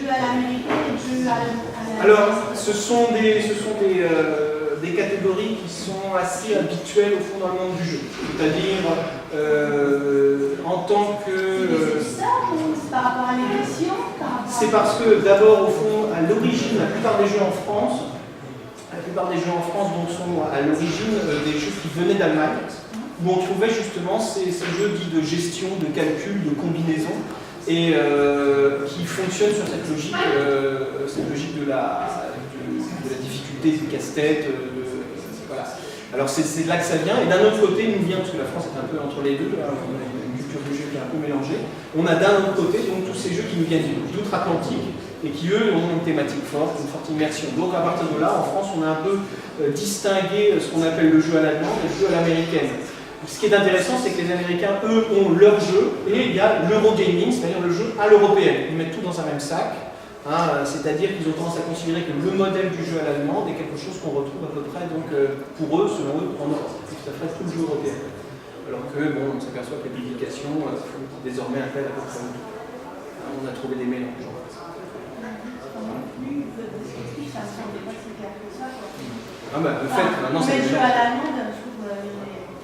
à l'américaine et de jeux à la... Alors, ce sont des catégories qui sont assez habituelles au fond dans le monde du jeu. C'est-à-dire, en tant que... C'est ça ou c'est par rapport à l'édition? C'est parce que, d'abord, au fond, à l'origine, la plupart des jeux en France, donc, sont à l'origine des jeux qui venaient d'Allemagne, où on trouvait justement ces jeux dits de gestion, de calcul, de combinaison, et qui fonctionnent sur cette logique de la difficulté, du casse-tête. Voilà. Alors c'est de là que ça vient, et d'un autre côté, nous vient, parce que la France est un peu entre les deux, là, on a une culture de jeu qui est un peu mélangée, on a d'un autre côté donc, tous ces jeux qui nous viennent d'outre-Atlantique, et qui eux ont une thématique forte, une forte immersion. Donc à partir de là, en France, on a un peu distingué ce qu'on appelle le jeu à l'allemande et le jeu à l'américaine. Ce qui est intéressant, c'est que les Américains, eux, ont leur jeu, et il y a l'Eurogaming, c'est-à-dire le jeu à l'européenne. Ils mettent tout dans un même sac, hein, c'est-à-dire qu'ils ont tendance à considérer que le modèle du jeu à l'allemande est quelque chose qu'on retrouve à peu près, donc, pour eux, selon eux, en Europe. Ça ferait tout le jeu européen. Alors que, bon, on s'aperçoit que les publications font désormais appel à peu près tout. On a trouvé des mélanges. Ah bah, le fait, maintenant, c'est le jeu à l'allemande, je trouve,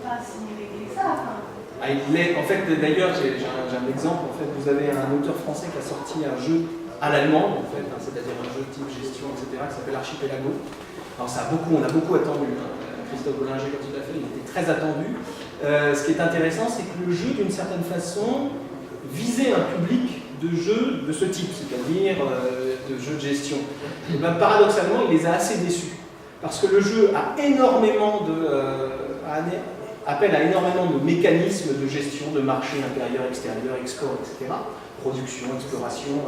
pas si réglé que ça. En fait, d'ailleurs, j'ai un exemple. En fait, vous avez un auteur français qui a sorti un jeu à l'allemande, en fait, hein, c'est-à-dire un jeu type gestion, etc., qui s'appelle Archipelago. Alors, on a beaucoup attendu. Hein. Christophe Bollinger, quand il l'a fait, il était très attendu. Ce qui est intéressant, c'est que le jeu, d'une certaine façon, visait un public de jeux de ce type, c'est-à-dire de jeux de gestion. Et ben, paradoxalement, il les a assez déçus. Parce que le jeu a appelle à énormément de mécanismes de gestion, de marché intérieur, extérieur, export, etc. Production, exploration,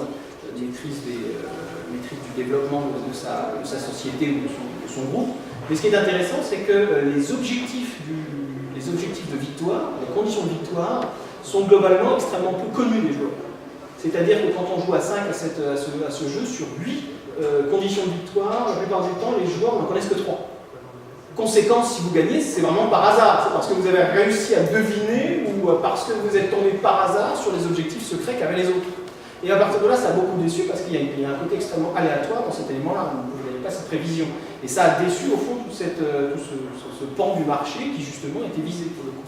maîtrise du développement de sa société ou de son groupe. Mais ce qui est intéressant, c'est que les objectifs de victoire, les conditions de victoire, sont globalement extrêmement peu connus des joueurs. C'est-à-dire que quand on joue à 5 à ce jeu, sur 8 conditions de victoire, la plupart du temps, les joueurs n'en connaissent que 3. Conséquence, si vous gagnez, c'est vraiment par hasard. C'est parce que vous avez réussi à deviner ou parce que vous êtes tombé par hasard sur les objectifs secrets qu'avaient les autres. Et à partir de là, ça a beaucoup déçu parce qu'il y a un côté extrêmement aléatoire dans cet élément-là. Vous n'avez pas cette prévision. Et ça a déçu, au fond, tout ce pan du marché qui, justement, était visé pour le coup.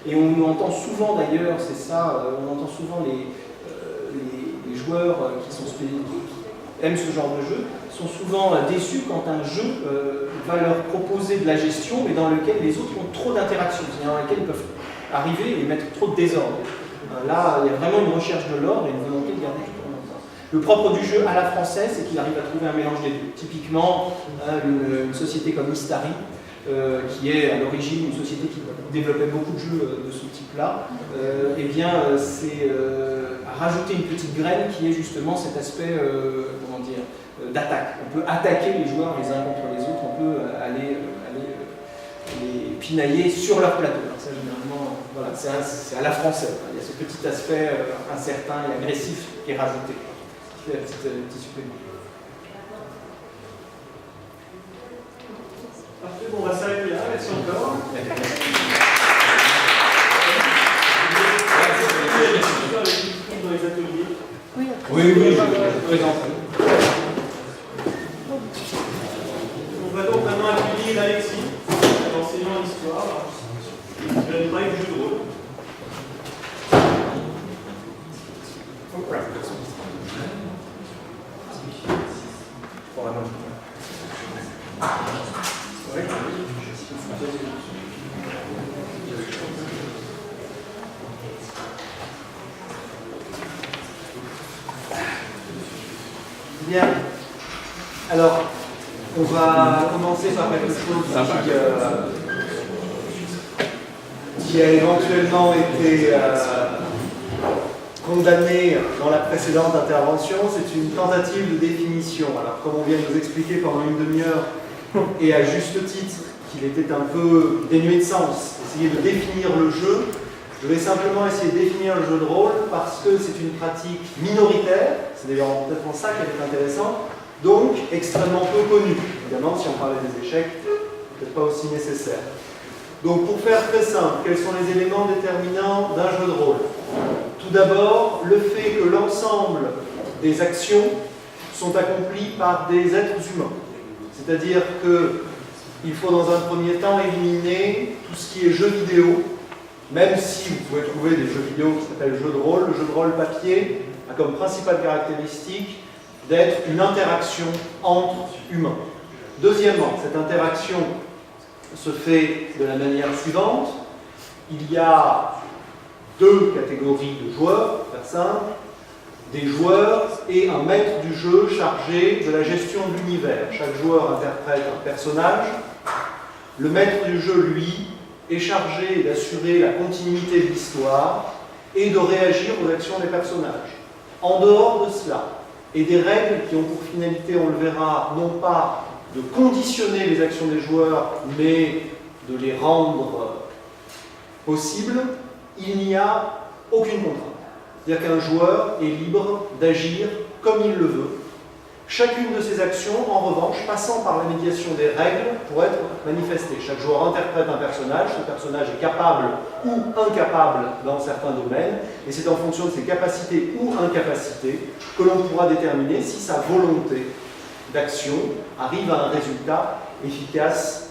Et on entend souvent, d'ailleurs, c'est ça, on entend souvent les joueurs qui aiment ce genre de jeu sont souvent déçus quand un jeu va leur proposer de la gestion, mais dans lequel les autres ont trop d'interactions, c'est-à-dire dans lequel ils peuvent arriver et mettre trop de désordre. Là, il y a vraiment une recherche de l'ordre et une volonté de garder tout en ordre. Le propre du jeu à la française, c'est qu'il arrive à trouver un mélange des deux. Typiquement, une société comme Istari, qui est à l'origine une société qui développait beaucoup de jeux de ce type-là, eh bien, c'est rajouter une petite graine qui est justement cet aspect, comment dire, d'attaque. On peut attaquer les joueurs les uns contre les autres, on peut aller les pinailler sur leur plateau. Alors ça, généralement, voilà, c'est à la française. Il y a ce petit aspect incertain et agressif qui est rajouté. C'est un petit supplément. Parfait, bon, on va s'arrêter là. Merci encore. Dans les ateliers. Oui, je présente. On va donc maintenant accueillir Alexis, enseignant l'histoire. Il va nous parler du jeu de rôle. Bien. Alors, on va commencer par quelque chose qui a éventuellement été condamné dans la précédente intervention. C'est une tentative de définition. Alors, comme on vient de nous expliquer pendant une demi-heure, et à juste titre, qu'il était un peu dénué de sens, essayer de définir le jeu, je vais simplement essayer de définir le jeu de rôle parce que c'est une pratique minoritaire, c'est d'ailleurs peut-être ça qui est intéressant, donc extrêmement peu connue. Évidemment, si on parlait des échecs, peut-être pas aussi nécessaire. Donc pour faire très simple, quels sont les éléments déterminants d'un jeu de rôle? Tout d'abord, le fait que l'ensemble des actions sont accomplis par des êtres humains. C'est-à-dire qu'il faut dans un premier temps éliminer tout ce qui est jeux vidéo, même si vous pouvez trouver des jeux vidéo qui s'appellent jeux de rôle. Le jeu de rôle papier a comme principale caractéristique d'être une interaction entre humains. Deuxièmement, cette interaction se fait de la manière suivante. Il y a deux catégories de joueurs, pour faire simple, des joueurs et un maître du jeu chargé de la gestion de l'univers. Chaque joueur interprète un personnage. Le maître du jeu, lui, est chargé d'assurer la continuité de l'histoire et de réagir aux actions des personnages. En dehors de cela, et des règles qui ont pour finalité, on le verra, non pas de conditionner les actions des joueurs, mais de les rendre possibles, il n'y a aucune contrainte. C'est-à-dire qu'un joueur est libre d'agir comme il le veut. Chacune de ces actions, en revanche, passant par la médiation des règles pour être manifestée. Chaque joueur interprète un personnage, ce personnage est capable ou incapable dans certains domaines, et c'est en fonction de ses capacités ou incapacités que l'on pourra déterminer si sa volonté d'action arrive à un résultat efficace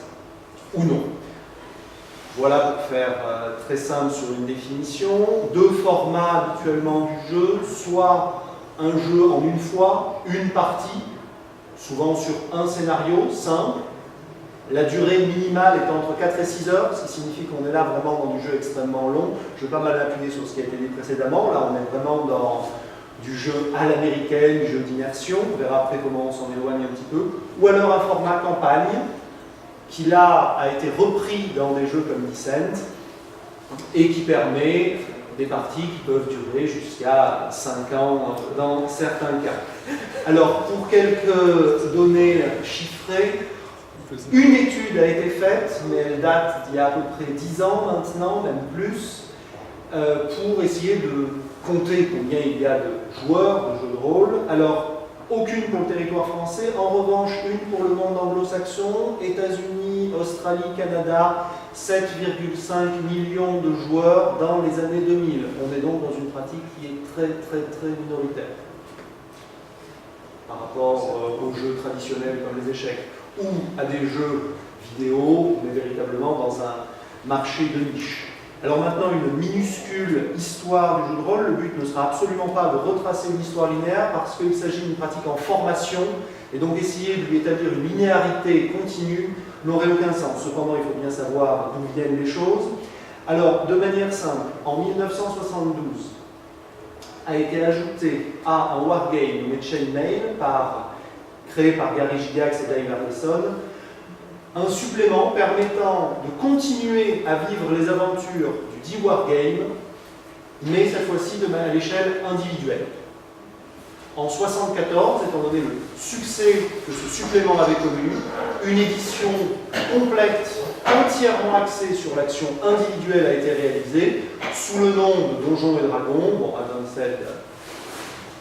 ou non. Voilà pour faire très simple sur une définition. Deux formats habituellement du jeu, soit un jeu en une fois, une partie, souvent sur un scénario simple. La durée minimale est entre 4 et 6 heures, ce qui signifie qu'on est là vraiment dans du jeu extrêmement long. Je vais pas mal appuyer sur ce qui a été dit précédemment. Là, on est vraiment dans du jeu à l'américaine, du jeu d'immersion. On verra après comment on s'en éloigne un petit peu. Ou alors un format campagne, qui là a été repris dans des jeux comme Descent et qui permet des parties qui peuvent durer jusqu'à 5 ans dans certains cas. Alors, pour quelques données chiffrées, une étude a été faite, mais elle date d'il y a à peu près 10 ans maintenant, même plus, pour essayer de compter combien il y a de joueurs de jeux de rôle. Alors, aucune pour le territoire français, en revanche une pour le monde anglo-saxon, États-Unis, Australie, Canada, 7,5 millions de joueurs dans les années 2000. On est donc dans une pratique qui est très minoritaire par rapport aux jeux traditionnels comme les échecs ou à des jeux vidéo, mais véritablement dans un marché de niche. Alors maintenant, une minuscule histoire du jeu de rôle. Le but ne sera absolument pas de retracer une histoire linéaire parce qu'il s'agit d'une pratique en formation et donc essayer de lui établir une linéarité continue n'aurait aucun sens. Cependant, il faut bien savoir d'où viennent les choses. Alors, de manière simple, en 1972, a été ajouté à un wargame nommé Chainmail, créé par Gary Gygax et Dave Harrison, un supplément permettant de continuer à vivre les aventures du dit wargame, mais cette fois-ci à l'échelle individuelle. En 1974, étant donné le succès que ce supplément avait connu, une édition complète, entièrement axée sur l'action individuelle a été réalisée, sous le nom de Donjons et Dragons, bon,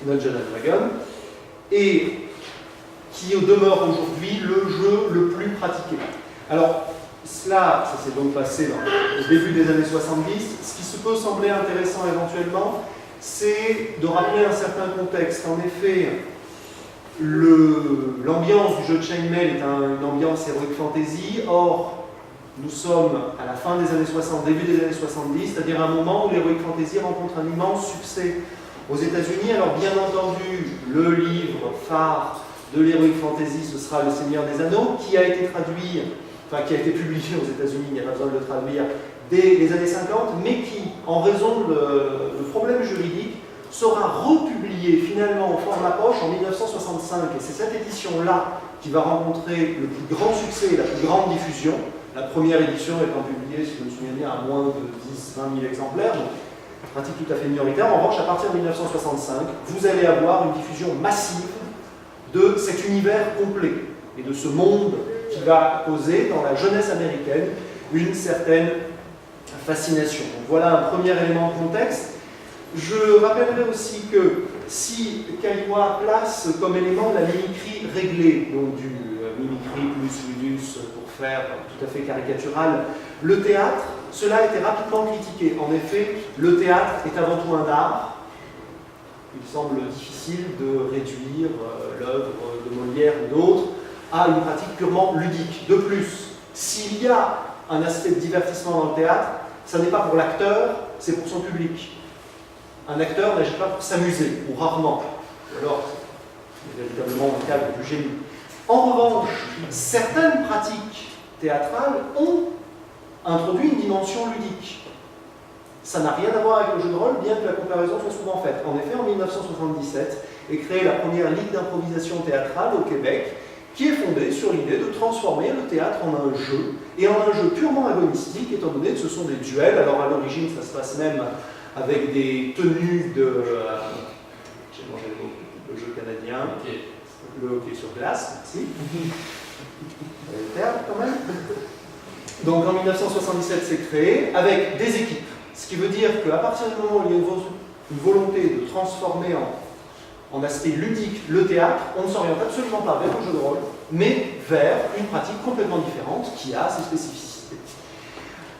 Dungeons and Dragons, et qui demeure aujourd'hui le jeu le plus pratiqué. Alors, ça s'est donc passé au début des années 70. Ce qui se peut sembler intéressant éventuellement, c'est de rappeler un certain contexte. En effet, l'ambiance du jeu de Chainmail est une ambiance heroic fantasy. Or, nous sommes à la fin des années 60, début des années 70, c'est-à-dire un moment où l'heroic fantasy rencontre un immense succès aux États-Unis. Alors, bien entendu, le livre phare de l'heroic fantasy, ce sera Le Seigneur des Anneaux, qui a été traduit, qui a été publié aux États-Unis, il n'y a pas besoin de le traduire, dès les années 50, mais qui, en raison de problèmes juridiques, sera republié finalement en format poche en 1965. Et c'est cette édition-là qui va rencontrer le plus grand succès et la plus grande diffusion. La première édition étant publiée, si je me souviens bien, à moins de 10-20 000 exemplaires, donc pratique tout à fait minoritaire. En revanche, à partir de 1965, vous allez avoir une diffusion massive de cet univers complet et de ce monde qui va causer dans la jeunesse américaine une certaine fascination. Donc voilà un premier élément de contexte. Je rappellerai aussi que si Caillois place comme élément la mimicrie réglée, donc du mimicry plus ludus pour faire tout à fait caricatural, le théâtre, cela a été rapidement critiqué. En effet, le théâtre est avant tout un art il semble difficile de réduire l'œuvre de Molière ou d'autres à une pratique purement ludique. De plus, s'il y a un aspect de divertissement dans le théâtre, ça n'est pas pour l'acteur, c'est pour son public. Un acteur n'agit pas pour s'amuser, ou rarement. Ou alors, c'est véritablement un cas du génie. En revanche, certaines pratiques théâtrales ont introduit une dimension ludique. Ça n'a rien à voir avec le jeu de rôle, bien que la comparaison soit souvent faite. En effet, en 1977 est créée la première ligue d'improvisation théâtrale au Québec, qui est fondée sur l'idée de transformer le théâtre en un jeu, et en un jeu purement agonistique, étant donné que ce sont des duels. Alors à l'origine, ça se passe même avec des tenues de... j'ai mangé le jeu canadien, le hockey sur glace, merci. Le terme quand même. Donc en 1977, c'est créé avec des équipes. Ce qui veut dire qu'à partir du moment où il y a une volonté de transformer en aspect ludique le théâtre, on ne s'oriente absolument pas vers le jeu de rôle, mais vers une pratique complètement différente qui a ses spécificités.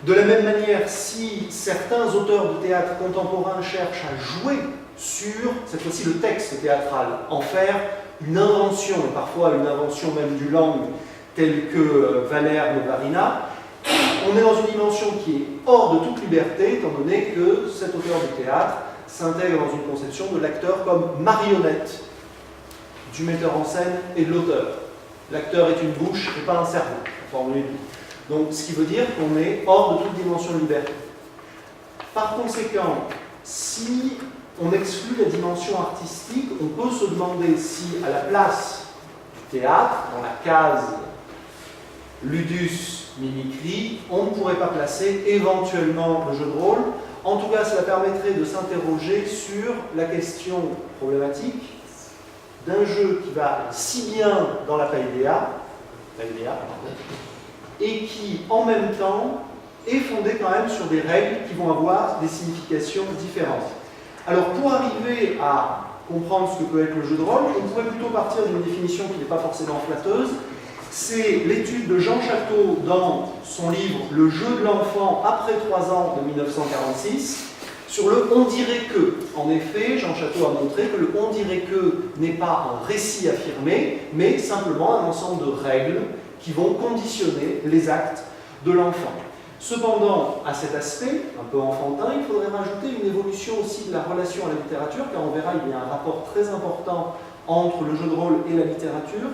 De la même manière, si certains auteurs de théâtre contemporains cherchent à jouer sur, cette fois-ci, le texte théâtral, en faire une invention, et parfois une invention même du langue, telle que Valère Novarina, on est dans une dimension qui est hors de toute liberté, étant donné que cet auteur de théâtre s'intègre dans une conception de l'acteur comme marionnette du metteur en scène et de l'auteur. L'acteur est une bouche et pas un cerveau, formule. Donc, ce qui veut dire qu'on est hors de toute dimension de liberté. Par conséquent, si on exclut la dimension artistique, on peut se demander si, à la place du théâtre, dans la case ludus mimicry, on ne pourrait pas placer éventuellement le jeu de rôle. En tout cas, cela permettrait de s'interroger sur la question problématique d'un jeu qui va si bien dans la paideia, et qui, en même temps, est fondé quand même sur des règles qui vont avoir des significations différentes. Alors, pour arriver à comprendre ce que peut être le jeu de rôle, on pourrait plutôt partir d'une définition qui n'est pas forcément flatteuse. C'est l'étude de Jean Château dans son livre « Le jeu de l'enfant après 3 ans » de 1946, sur le « on dirait que ». En effet, Jean Château a montré que le « on dirait que » n'est pas un récit affirmé, mais simplement un ensemble de règles qui vont conditionner les actes de l'enfant. Cependant, à cet aspect, un peu enfantin, il faudrait rajouter une évolution aussi de la relation à la littérature, car on verra, il y a un rapport très important entre le jeu de rôle et la littérature,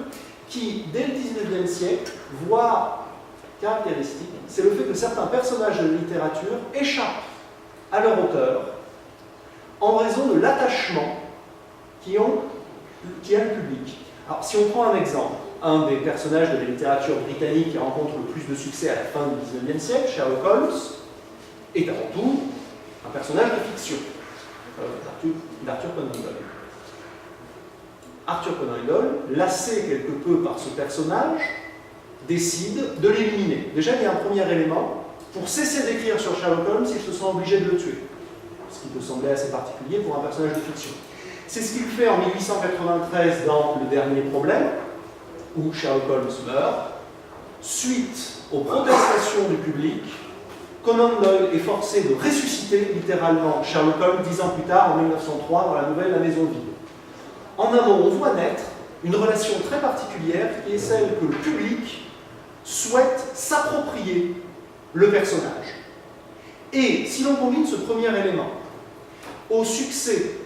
qui, dès le XIXe siècle, voit caractéristique, c'est le fait que certains personnages de la littérature échappent à leur auteur en raison de l'attachement qui a le public. Alors, si on prend un exemple, un des personnages de la littérature britannique qui rencontre le plus de succès à la fin du XIXe siècle, Sherlock Holmes, est avant tout un personnage de fiction, d'Arthur Conan Doyle. Arthur Conan Doyle, lassé quelque peu par ce personnage, décide de l'éliminer. Déjà, il y a un premier élément. Pour cesser d'écrire sur Sherlock Holmes, ils se sont obligés de le tuer. Ce qui peut sembler assez particulier pour un personnage de fiction. C'est ce qu'il fait en 1893 dans Le Dernier Problème, où Sherlock Holmes meurt. Suite aux protestations du public, Conan Doyle est forcé de ressusciter littéralement Sherlock Holmes 10 ans plus tard, en 1903, dans la nouvelle La Maison Vide. En amont, on voit naître une relation très particulière qui est celle que le public souhaite s'approprier le personnage. Et si l'on combine ce premier élément au succès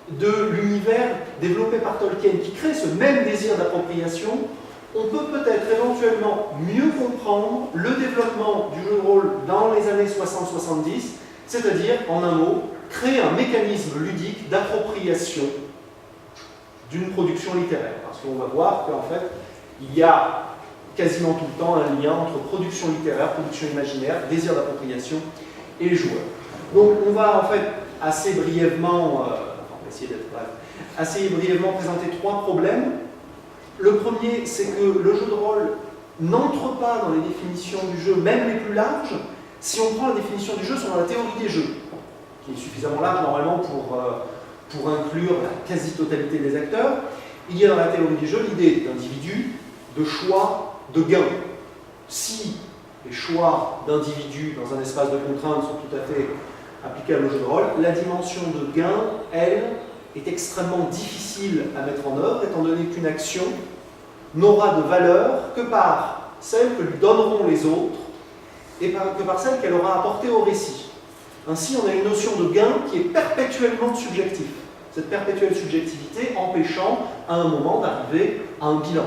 de l'univers développé par Tolkien qui crée ce même désir d'appropriation, on peut peut-être éventuellement mieux comprendre le développement du jeu de rôle dans les années 60-70, c'est-à-dire, en un mot, créer un mécanisme ludique d'appropriation d'une production littéraire. Parce qu'on va voir qu'en fait, il y a quasiment tout le temps un lien entre production littéraire, production imaginaire, désir d'appropriation et les joueurs. Donc on va en fait assez brièvement présenter 3 problèmes. Le premier, c'est que le jeu de rôle n'entre pas dans les définitions du jeu, même les plus larges, si on prend la définition du jeu sur la théorie des jeux, qui est suffisamment large normalement pour inclure la quasi-totalité des acteurs. Il y a dans la théorie des jeux l'idée d'individu, de choix, de gain. Si les choix d'individus dans un espace de contraintes sont tout à fait applicables au jeu de rôle, la dimension de gain, elle, est extrêmement difficile à mettre en œuvre, étant donné qu'une action n'aura de valeur que par celle que lui donneront les autres et que par celle qu'elle aura apportée au récit. Ainsi, on a une notion de gain qui est perpétuellement subjective. Cette perpétuelle subjectivité empêchant à un moment d'arriver à un bilan.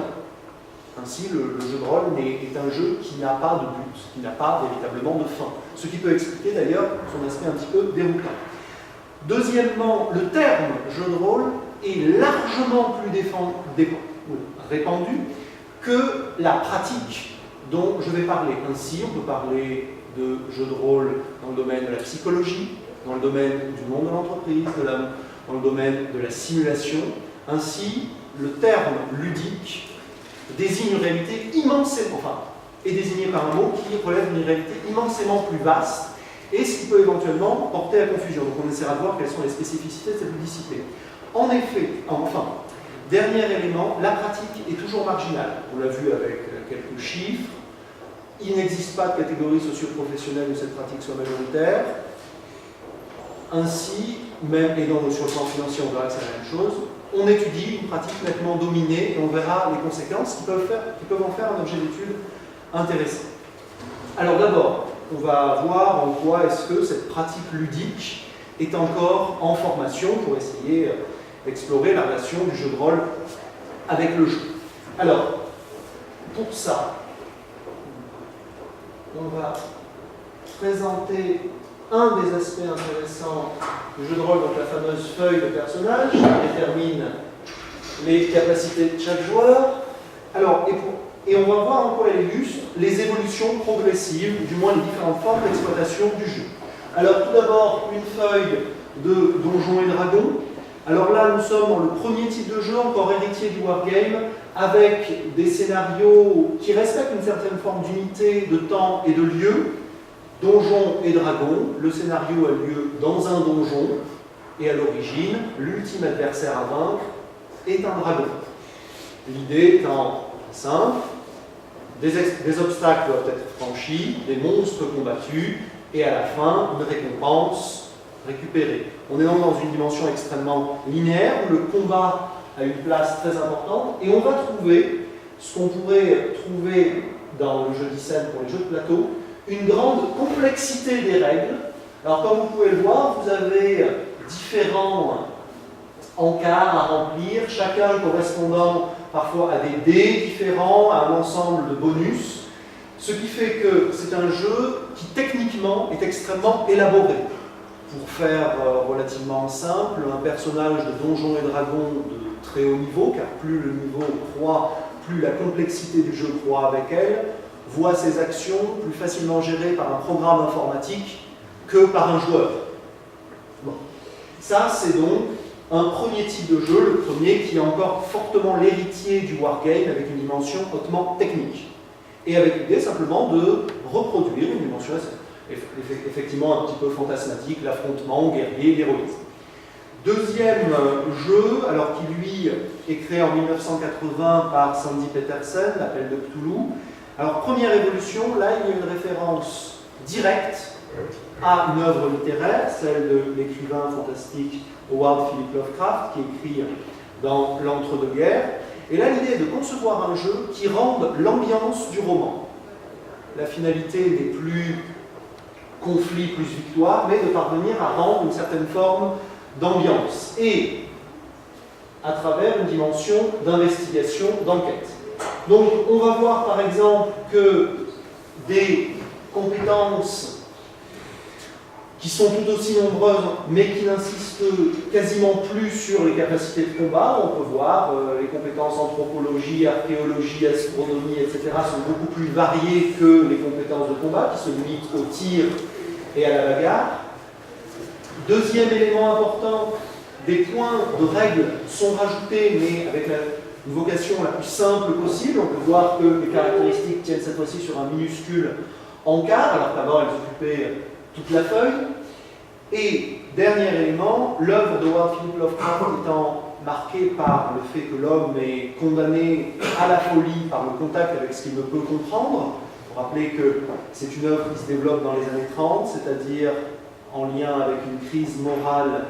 Ainsi, le jeu de rôle est un jeu qui n'a pas de but, qui n'a pas véritablement de fin. Ce qui peut expliquer d'ailleurs son aspect un petit peu déroutant. Deuxièmement, le terme jeu de rôle est largement plus répandu que la pratique dont je vais parler. Ainsi, on peut parler de jeu de rôle dans le domaine de la psychologie, dans le domaine du monde de l'entreprise, dans le domaine de la simulation. Ainsi, le terme ludique désigne une réalité immensément, est désigné par un mot qui relève d'une réalité immensément plus vaste, et ce qui peut éventuellement porter à confusion. Donc on essaiera de voir quelles sont les spécificités de cette ludicité. En effet, dernier élément, la pratique est toujours marginale. On l'a vu avec quelques chiffres. Il n'existe pas de catégorie socio-professionnelle où cette pratique soit majoritaire. Ainsi, même, et donc sur le plan financier, on verra que c'est la même chose, on étudie une pratique nettement dominée et on verra les conséquences qui peuvent en faire un objet d'étude intéressant. Alors d'abord, on va voir en quoi est-ce que cette pratique ludique est encore en formation pour essayer d'explorer la relation du jeu de rôle avec le jeu. Alors, pour ça, on va présenter un des aspects intéressants du jeu de rôle, donc la fameuse feuille de personnage qui détermine les capacités de chaque joueur. Alors, et on va voir en quoi elle illustre les évolutions progressives, du moins les différentes formes d'exploitation du jeu. Alors tout d'abord, une feuille de Donjons et Dragons. Alors là, nous sommes dans le premier type de jeu, encore héritier du wargame, avec des scénarios qui respectent une certaine forme d'unité de temps et de lieu. Donjons et Dragons, le scénario a lieu dans un donjon, et à l'origine, l'ultime adversaire à vaincre est un dragon. L'idée étant simple, des obstacles doivent être franchis, des monstres combattus, et à la fin, une récompense récupérée. On est donc dans une dimension extrêmement linéaire, où le combat a une place très importante, et on va trouver ce qu'on pourrait trouver dans le jeu d'Yssen pour les jeux de plateau, une grande complexité des règles. Alors comme vous pouvez le voir, vous avez différents encarts à remplir, chacun correspondant parfois à des dés différents, à un ensemble de bonus, ce qui fait que c'est un jeu qui techniquement est extrêmement élaboré. Pour faire relativement simple, un personnage de Donjons et Dragons de très haut niveau, car plus le niveau croît, plus la complexité du jeu croît avec elle, voit ses actions plus facilement gérées par un programme informatique que par un joueur. Bon. Ça, c'est donc un premier type de jeu, le premier qui est encore fortement l'héritier du wargame avec une dimension hautement technique. Et avec l'idée simplement de reproduire une dimension effectivement un petit peu fantasmatique, l'affrontement guerrier, l'héroïsme. Deuxième jeu, alors qui lui est créé en 1980 par Sandy Petersen, l'appel de Cthulhu. Alors première évolution, là il y a une référence directe à une œuvre littéraire, celle de l'écrivain fantastique Howard Philip Lovecraft, qui écrit dans l'entre-deux-guerres. Et là l'idée est de concevoir un jeu qui rende l'ambiance du roman. La finalité n'est plus conflit plus victoire, mais de parvenir à rendre une certaine forme d'ambiance, et à travers une dimension d'investigation, d'enquête. Donc on va voir par exemple que des compétences qui sont tout aussi nombreuses, mais qui n'insistent quasiment plus sur les capacités de combat. On peut voir les compétences anthropologie, archéologie, astronomie, etc. sont beaucoup plus variées que les compétences de combat, qui se limitent au tir et à la bagarre. Deuxième élément important, des points de règles sont rajoutés, mais avec une vocation la plus simple possible. On peut voir que les caractéristiques tiennent cette fois-ci sur un minuscule encart, alors qu'avant elles occupaient toute la feuille. Et dernier élément, l'œuvre de Howard Philip Lovecraft étant marquée par le fait que l'homme est condamné à la folie par le contact avec ce qu'il ne peut comprendre. Il faut rappeler que c'est une œuvre qui se développe dans les années 30, c'est-à-dire en lien avec une crise morale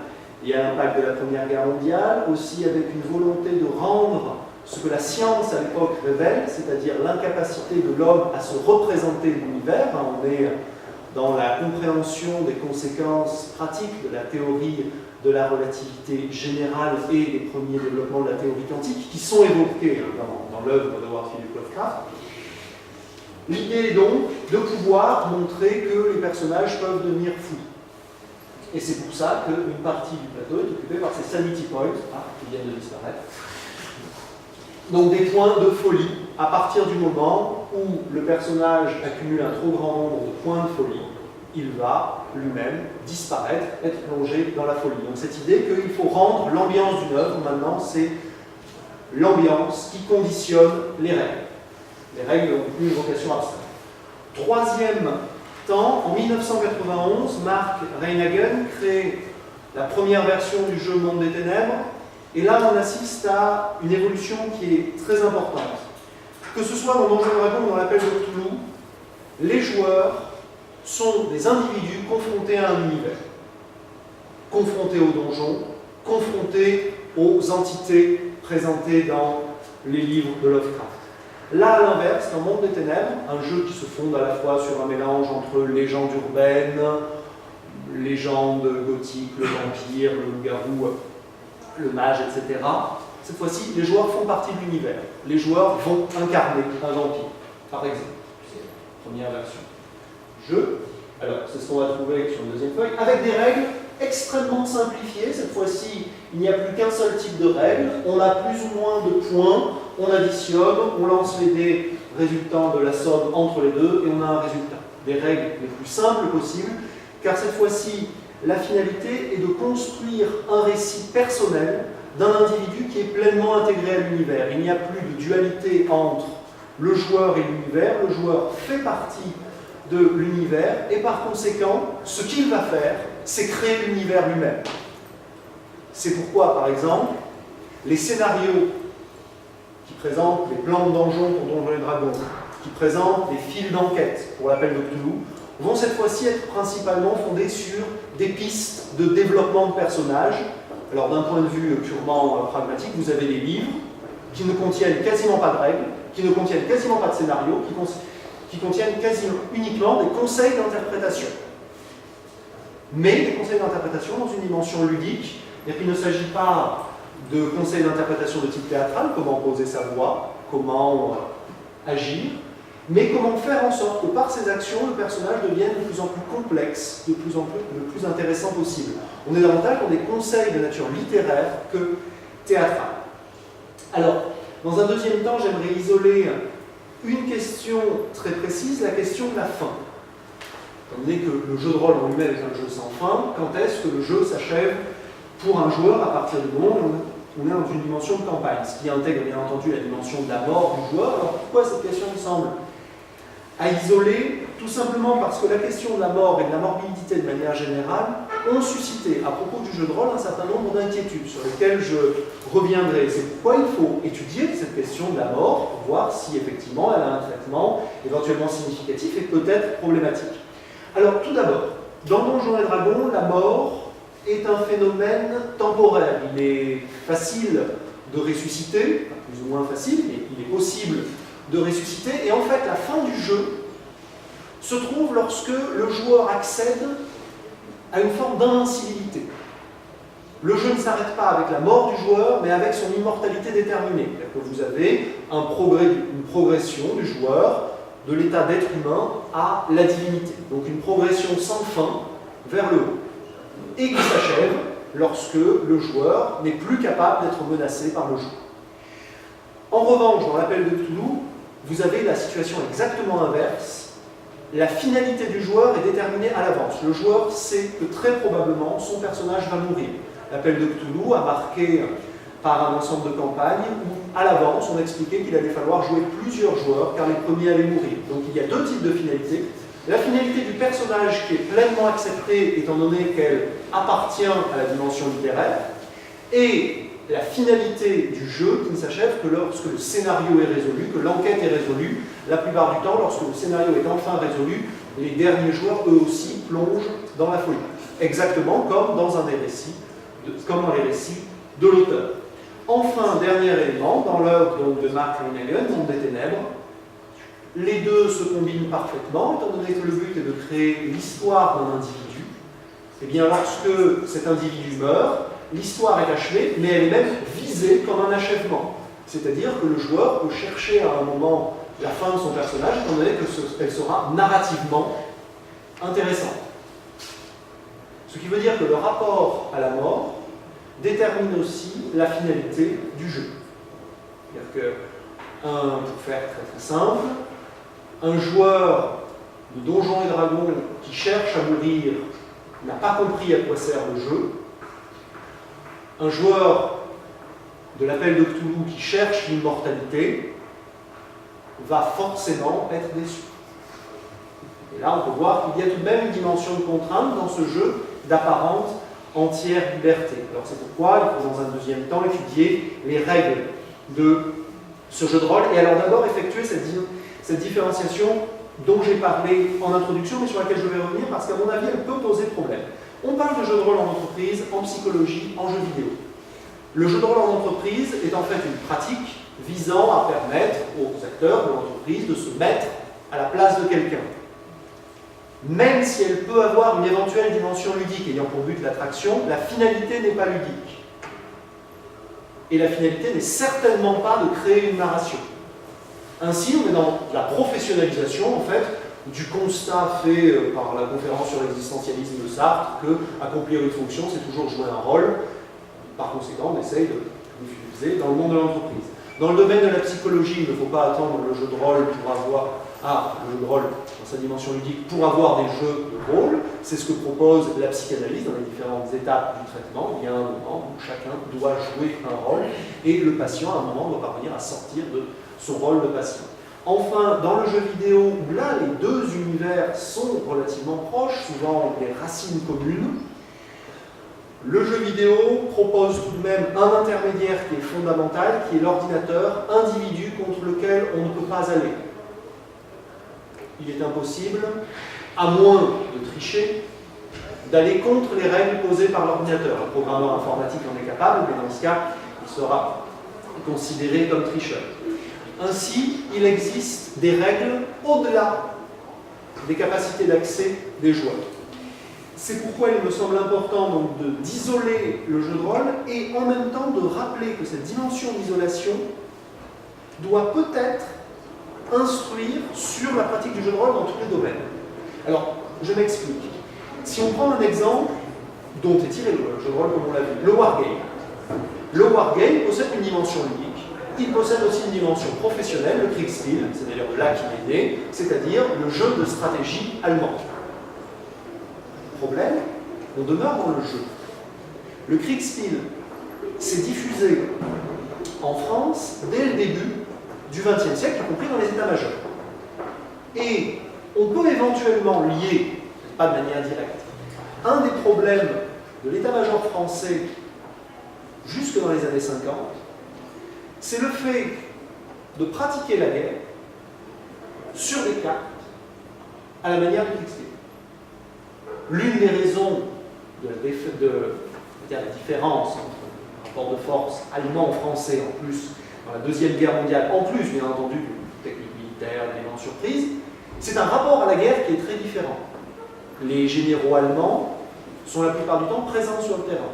liées à l'impact de la Première Guerre mondiale, aussi avec une volonté de rendre ce que la science à l'époque révèle, c'est-à-dire l'incapacité de l'homme à se représenter l'univers. On est dans la compréhension des conséquences pratiques de la théorie de la relativité générale et des premiers développements de la théorie quantique qui sont évoqués dans l'œuvre de Howard Philip Lovecraft. L'idée est donc de pouvoir montrer que les personnages peuvent devenir fous. Et c'est pour ça qu'une partie du plateau est occupée par ces sanity points, qui viennent de disparaître. Donc des points de folie, à partir du moment où le personnage accumule un trop grand nombre de points de folie, il va lui-même disparaître, être plongé dans la folie. Donc cette idée qu'il faut rendre l'ambiance d'une œuvre, maintenant, c'est l'ambiance qui conditionne les règles. Les règles n'ont plus une vocation abstraite. Troisième temps, en 1991, Mark Reinagen crée la première version du jeu Monde des Ténèbres, et là on assiste à une évolution qui est très importante. Que ce soit dans Donjons et Dragons ou dans l'Appel de Cthulhu, les joueurs sont des individus confrontés à un univers, confrontés aux donjons, confrontés aux entités présentées dans les livres de Lovecraft. Là, à l'inverse, dans Monde des Ténèbres, un jeu qui se fonde à la fois sur un mélange entre légendes urbaines, légendes gothiques, le vampire, le loup-garou, le mage, etc. Cette fois-ci, les joueurs font partie de l'univers. Les joueurs vont incarner un vampire, par exemple. C'est la première version. Jeu, alors c'est ce qu'on va trouver sur une deuxième feuille, avec des règles extrêmement simplifiées. Cette fois-ci, il n'y a plus qu'un seul type de règle. On a plus ou moins de points, on additionne, on lance les dés résultant de la somme entre les deux et on a un résultat. Des règles les plus simples possibles, car cette fois-ci, la finalité est de construire un récit personnel d'un individu qui est pleinement intégré à l'univers. Il n'y a plus de dualité entre le joueur et l'univers. Le joueur fait partie de l'univers et par conséquent, ce qu'il va faire, c'est créer l'univers lui-même. C'est pourquoi, par exemple, les scénarios qui présentent les plans de donjons pour Donjons et Dragons, qui présentent les fils d'enquête pour l'Appel de Cthulhu, vont cette fois-ci être principalement fondés sur des pistes de développement de personnages. Alors d'un point de vue purement pragmatique, vous avez des livres qui ne contiennent quasiment pas de règles, qui ne contiennent quasiment pas de scénarios, qui contiennent quasiment uniquement des conseils d'interprétation. Mais des conseils d'interprétation dans une dimension ludique, c'est-à-dire qu'il ne s'agit pas de conseils d'interprétation de type théâtral, comment poser sa voix, comment agir, mais comment faire en sorte que par ses actions, le personnage devienne de plus en plus complexe, de plus en plus, le plus intéressant possible. On est davantage dans des conseils de nature littéraire que théâtrale. Alors, dans un deuxième temps, j'aimerais isoler une question très précise, la question de la fin. Étant donné que le jeu de rôle en lui-même est un jeu sans fin, quand est-ce que le jeu s'achève pour un joueur à partir du moment où on est dans une dimension de campagne, ce qui intègre bien entendu la dimension de la mort du joueur. Alors pourquoi cette question me semble à isoler? Tout simplement parce que la question de la mort et de la morbidité de manière générale ont suscité, à propos du jeu de rôle, un certain nombre d'inquiétudes sur lesquelles je reviendrai. C'est pourquoi il faut étudier cette question de la mort pour voir si effectivement elle a un traitement éventuellement significatif et peut-être problématique. Alors tout d'abord, dans Donjons et Dragons, la mort est un phénomène temporaire. Il est facile de ressusciter, enfin, plus ou moins facile, mais il est possible de ressusciter, et en fait la fin du jeu se trouve lorsque le joueur accède à une forme d'invincibilité. Le jeu ne s'arrête pas avec la mort du joueur, mais avec son immortalité déterminée. C'est-à-dire que vous avez une progression du joueur de l'état d'être humain à la divinité. Donc une progression sans fin vers le haut. Et qui s'achève lorsque le joueur n'est plus capable d'être menacé par le jeu. En revanche, dans l'Appel de Cthulhu, vous avez la situation exactement inverse. La finalité du joueur est déterminée à l'avance. Le joueur sait que très probablement son personnage va mourir. L'Appel de Cthulhu a marqué par un ensemble de campagnes où, à l'avance, on expliquait qu'il allait falloir jouer plusieurs joueurs car les premiers allaient mourir. Donc il y a deux types de finalités. La finalité du personnage qui est pleinement acceptée étant donné qu'elle appartient à la dimension littéraire, et la finalité du jeu qui ne s'achève que lorsque le scénario est résolu, que l'enquête est résolue. La plupart du temps, lorsque le scénario est enfin résolu, les derniers joueurs, eux aussi, plongent dans la folie. Exactement comme dans un des récits comme dans les récits de l'auteur. Enfin, dernier élément, dans l'œuvre de Mark Leinhagen, Monde des Ténèbres, les deux se combinent parfaitement, étant donné que le but est de créer l'histoire d'un individu. Eh bien, lorsque cet individu meurt, l'histoire est achevée, mais elle est même visée comme un achèvement. C'est-à-dire que le joueur peut chercher à un moment la fin de son personnage, étant donné qu'elle sera narrativement intéressante. Ce qui veut dire que le rapport à la mort détermine aussi la finalité du jeu. C'est-à-dire que, pour faire très simple, un joueur de Donjons et Dragons qui cherche à mourir n'a pas compris à quoi sert le jeu. Un joueur de l'Appel de Cthulhu qui cherche l'immortalité va forcément être déçu. Et là, on peut voir qu'il y a tout de même une dimension de contrainte dans ce jeu d'apparente entière liberté. Alors c'est pourquoi il faut dans un deuxième temps étudier les règles de ce jeu de rôle et alors d'abord effectuer cette différenciation dont j'ai parlé en introduction mais sur laquelle je vais revenir parce qu'à mon avis elle peut poser problème. On parle de jeu de rôle en entreprise, en psychologie, en jeu vidéo. Le jeu de rôle en entreprise est en fait une pratique visant à permettre aux acteurs de l'entreprise de se mettre à la place de quelqu'un. Même si elle peut avoir une éventuelle dimension ludique ayant pour but l'attraction, la finalité n'est pas ludique. Et la finalité n'est certainement pas de créer une narration. Ainsi, on est dans la professionnalisation, en fait, du constat fait par la conférence sur l'existentialisme de Sartre que accomplir une fonction, c'est toujours jouer un rôle. Par conséquent, on essaye de diffuser dans le monde de l'entreprise. Dans le domaine de la psychologie, il ne faut pas attendre le jeu de rôle pour avoir le jeu de rôle dans sa dimension ludique pour avoir des jeux de rôle. C'est ce que propose la psychanalyse dans les différentes étapes du traitement. Il y a un moment où chacun doit jouer un rôle et le patient, à un moment, doit parvenir à sortir de son rôle de patient. Enfin, dans le jeu vidéo, où là, les deux univers sont relativement proches, souvent des racines communes, le jeu vidéo propose tout de même un intermédiaire qui est fondamental, qui est l'ordinateur, individu contre lequel on ne peut pas aller. Il est impossible, à moins de tricher, d'aller contre les règles posées par l'ordinateur. Le programmeur informatique en est capable, mais dans ce cas, il sera considéré comme tricheur. Ainsi, il existe des règles au-delà des capacités d'accès des joueurs. C'est pourquoi il me semble important d'isoler le jeu de rôle et en même temps de rappeler que cette dimension d'isolation doit peut-être instruire sur la pratique du jeu de rôle dans tous les domaines. Alors, je m'explique. Si on prend un exemple dont est tiré le jeu de rôle, comme on l'a vu, le wargame. Le wargame possède une dimension ludique, il possède aussi une dimension professionnelle, le Kriegspiel, c'est d'ailleurs de là qu'il est né, c'est-à-dire le jeu de stratégie allemand. Problème, on demeure dans le jeu. Le Kriegspiel s'est diffusé en France dès le début du XXe siècle, y compris dans les états-majors. Et on peut éventuellement lier, pas de manière directe, un des problèmes de l'état-major français jusque dans les années 50, c'est le fait de pratiquer la guerre sur des cartes à la manière du Kriegspiel. L'une des raisons de la différence entre le rapport de force allemand-français, en plus, dans la Deuxième Guerre mondiale, en plus, bien entendu, d'une technique militaire, d'éléments surprises, c'est un rapport à la guerre qui est très différent. Les généraux allemands sont la plupart du temps présents sur le terrain.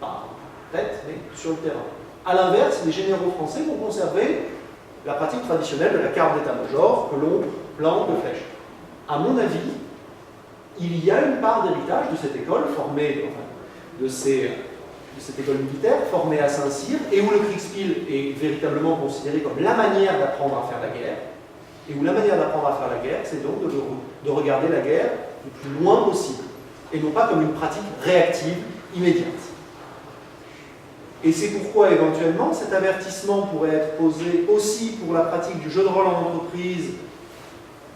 Pas en tête, mais sur le terrain. A l'inverse, les généraux français vont conserver la pratique traditionnelle de la carte d'état-major que l'on plante de flèches. À mon avis, il y a une part d'héritage de cette école formée, de cette école militaire formée à Saint-Cyr et où le Kriegspiel est véritablement considéré comme la manière d'apprendre à faire la guerre. Et où la manière d'apprendre à faire la guerre, c'est donc de regarder la guerre le plus loin possible et non pas comme une pratique réactive immédiate. Et c'est pourquoi, éventuellement, cet avertissement pourrait être posé aussi pour la pratique du jeu de rôle en entreprise.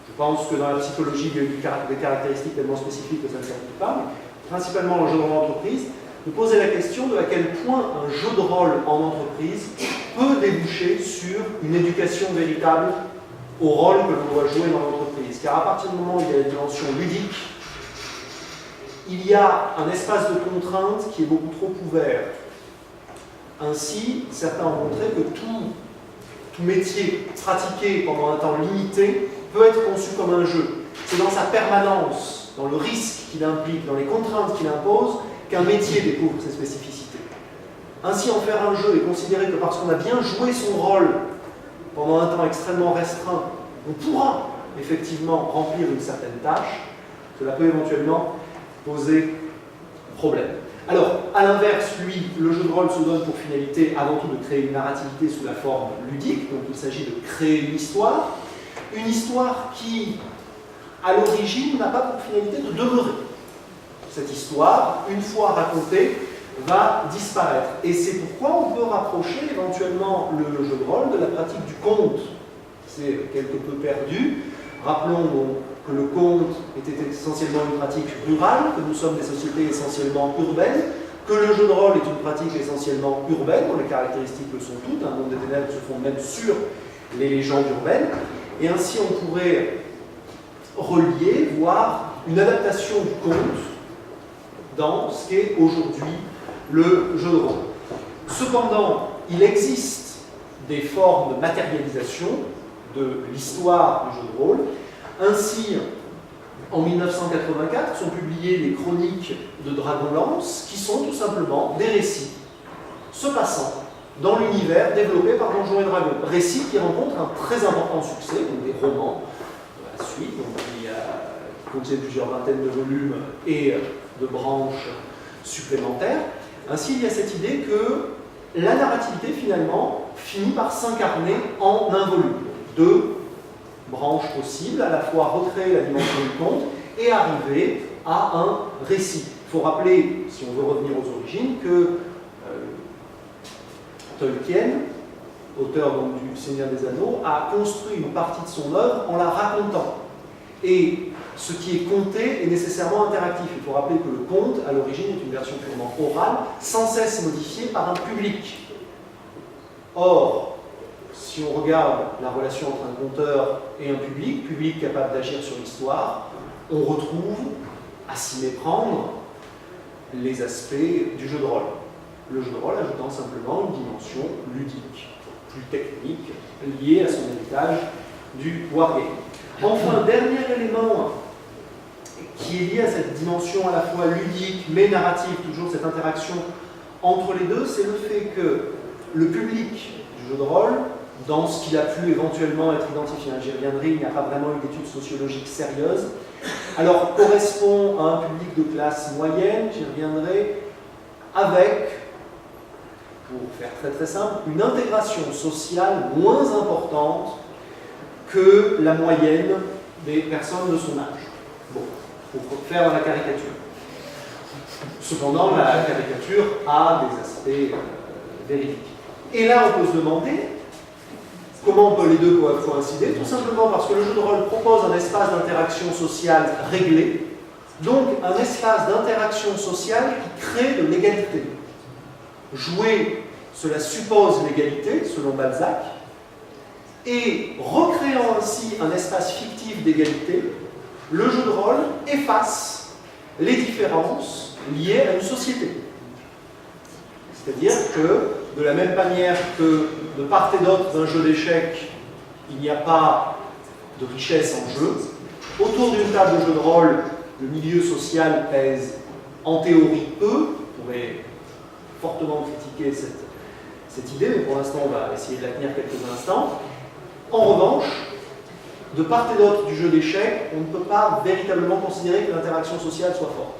Je pense que dans la psychologie, il y a des caractéristiques tellement spécifiques que ça ne s'applique pas, mais principalement dans le jeu de rôle en entreprise, de poser la question de à quel point un jeu de rôle en entreprise peut déboucher sur une éducation véritable au rôle que l'on doit jouer dans l'entreprise. Car à partir du moment où il y a la dimension ludique, il y a un espace de contrainte qui est beaucoup trop ouvert. Ainsi, certains ont montré que tout métier pratiqué pendant un temps limité peut être conçu comme un jeu. C'est dans sa permanence, dans le risque qu'il implique, dans les contraintes qu'il impose, qu'un métier découvre ses spécificités. Ainsi, en faire un jeu et considérer que parce qu'on a bien joué son rôle pendant un temps extrêmement restreint, on pourra effectivement remplir une certaine tâche, cela peut éventuellement poser problème. Alors, à l'inverse, lui, le jeu de rôle se donne pour finalité avant tout de créer une narrativité sous la forme ludique, donc il s'agit de créer une histoire qui, à l'origine, n'a pas pour finalité de demeurer. Cette histoire, une fois racontée, va disparaître. Et c'est pourquoi on peut rapprocher éventuellement le jeu de rôle de la pratique du conte. C'est quelque peu perdu. Rappelons que le conte était essentiellement une pratique rurale, que nous sommes des sociétés essentiellement urbaines, que le jeu de rôle est une pratique essentiellement urbaine, dont les caractéristiques le sont toutes, un monde des ténèbres se fonde même sur les légendes urbaines, et ainsi on pourrait relier, voire une adaptation du conte dans ce qu'est aujourd'hui le jeu de rôle. Cependant, il existe des formes de matérialisation de l'histoire du jeu de rôle. Ainsi, en 1984, sont publiées les chroniques de Dragonlance, qui sont tout simplement des récits se passant dans l'univers développé par Donjons et Dragons. Récits qui rencontrent un très important succès, donc des romans de la suite, donc qui contiennent plusieurs vingtaines de volumes et de branches supplémentaires. Ainsi, il y a cette idée que la narrativité, finalement, finit par s'incarner en un volume. Deux branches possibles, à la fois recréer la dimension du conte et arriver à un récit. Il faut rappeler, si on veut revenir aux origines, que Tolkien, auteur donc du Seigneur des Anneaux, a construit une partie de son œuvre en la racontant. Et ce qui est conté est nécessairement interactif. Il faut rappeler que le conte, à l'origine, est une version purement orale, sans cesse modifiée par un public. Or, si on regarde la relation entre un conteur et un public capable d'agir sur l'histoire, on retrouve, à s'y méprendre, les aspects du jeu de rôle. Le jeu de rôle ajoutant simplement une dimension ludique, plus technique, liée à son héritage du wargame. Enfin, dernier élément qui est lié à cette dimension à la fois ludique mais narrative, toujours cette interaction entre les deux, c'est le fait que le public du jeu de rôle, dans ce qu'il a pu éventuellement être identifié, j'y reviendrai, il n'y a pas vraiment eu d'études sociologiques sérieuses, alors correspond à un public de classe moyenne, j'y reviendrai, avec, pour faire très très simple, une intégration sociale moins importante que la moyenne des personnes de son âge. Bon, pour faire la caricature. Cependant, la caricature a des aspects véridiques. Et là, on peut se demander comment les deux peuvent coïncider, tout simplement parce que le jeu de rôle propose un espace d'interaction sociale réglé, donc un espace d'interaction sociale qui crée de l'égalité. Jouer, cela suppose l'égalité, selon Balzac, et recréant ainsi un espace fictif d'égalité, le jeu de rôle efface les différences liées à une société. C'est-à-dire que, de la même manière que de part et d'autre d'un jeu d'échecs, il n'y a pas de richesse en jeu, autour d'une table de jeu de rôle, le milieu social pèse en théorie peu. On pourrait fortement critiquer cette idée, mais pour l'instant on va essayer de la tenir quelques instants. En revanche, de part et d'autre du jeu d'échecs, on ne peut pas véritablement considérer que l'interaction sociale soit forte.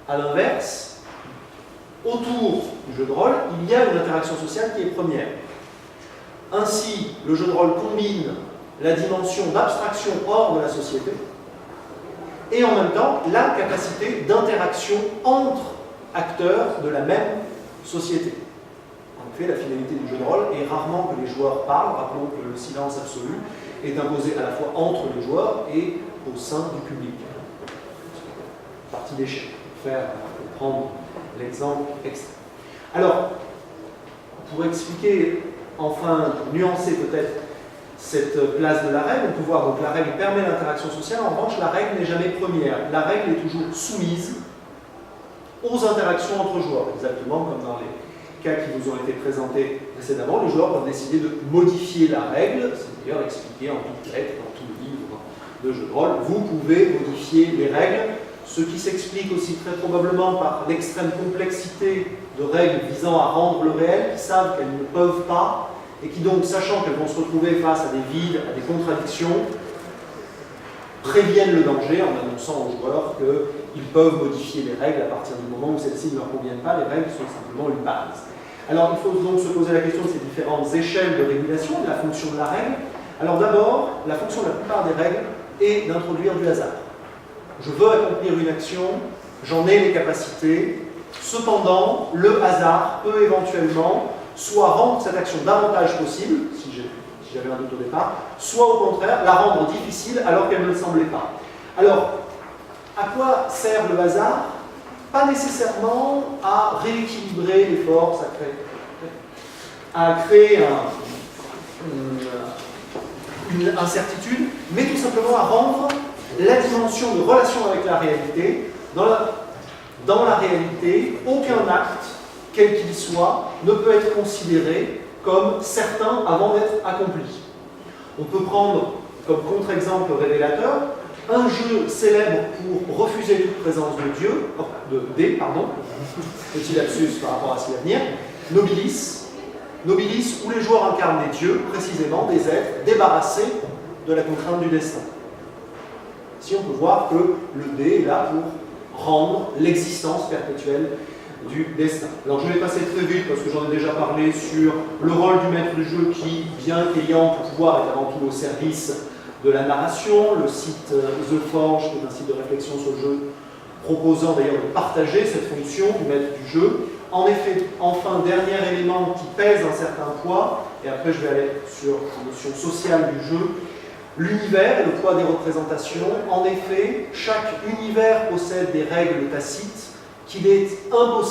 A l'inverse, autour du jeu de rôle, il y a une interaction sociale qui est première. Ainsi, le jeu de rôle combine la dimension d'abstraction hors de la société et en même temps la capacité d'interaction entre acteurs de la même société. En effet, la finalité du jeu de rôle est rarement que les joueurs parlent. Rappelons que le silence absolu est imposé à la fois entre les joueurs et au sein du public. Partie d'échec. Pour prendre l'exemple extrême. Alors, pour expliquer, enfin, nuancer peut-être cette place de la règle. On peut voir donc la règle permet l'interaction sociale, en revanche la règle n'est jamais première. La règle est toujours soumise aux interactions entre joueurs, exactement comme dans les cas qui vous ont été présentés précédemment. Les joueurs peuvent décider de modifier la règle, c'est d'ailleurs expliqué en toutes lettres dans tout le livre de jeu de rôle. Vous pouvez modifier les règles, ce qui s'explique aussi très probablement par l'extrême complexité de règles visant à rendre le réel, qui savent qu'elles ne peuvent pas, et qui donc, sachant qu'elles vont se retrouver face à des vides, à des contradictions, préviennent le danger en annonçant aux joueurs qu'ils peuvent modifier les règles à partir du moment où celles-ci ne leur conviennent pas. Les règles sont simplement une base. Alors, il faut donc se poser la question de ces différentes échelles de régulation, de la fonction de la règle. Alors d'abord, la fonction de la plupart des règles est d'introduire du hasard. Je veux accomplir une action, j'en ai les capacités, cependant, le hasard peut éventuellement soit rendre cette action davantage possible, si j'avais un doute au départ, soit au contraire la rendre difficile alors qu'elle ne le semblait pas. Alors, à quoi sert le hasard? Pas nécessairement à rééquilibrer les forces, à créer une incertitude, mais tout simplement à rendre la dimension de relation avec la réalité. Dans la réalité, aucun acte, quel qu'il soit, ne peut être considéré comme certain avant d'être accompli. On peut prendre comme contre-exemple révélateur un jeu célèbre pour refuser toute présence de Dieu, petit lapsus par rapport à ce qui va venir, Nobilis, où les joueurs incarnent des dieux, précisément des êtres débarrassés de la contrainte du destin. Ici, on peut voir que le dé est là pour rendre l'existence perpétuelle du destin. Alors, je vais passer très vite parce que j'en ai déjà parlé sur le rôle du maître du jeu qui, bien qu'ayant tout pouvoir, est avant tout au service de la narration. Le site The Forge, qui est un site de réflexion sur le jeu, proposant d'ailleurs de partager cette fonction du maître du jeu. En effet, enfin, dernier élément qui pèse un certain poids, et après je vais aller sur la notion sociale du jeu, l'univers et le poids des représentations. En effet, chaque univers possède des règles tacites qu'il est impossible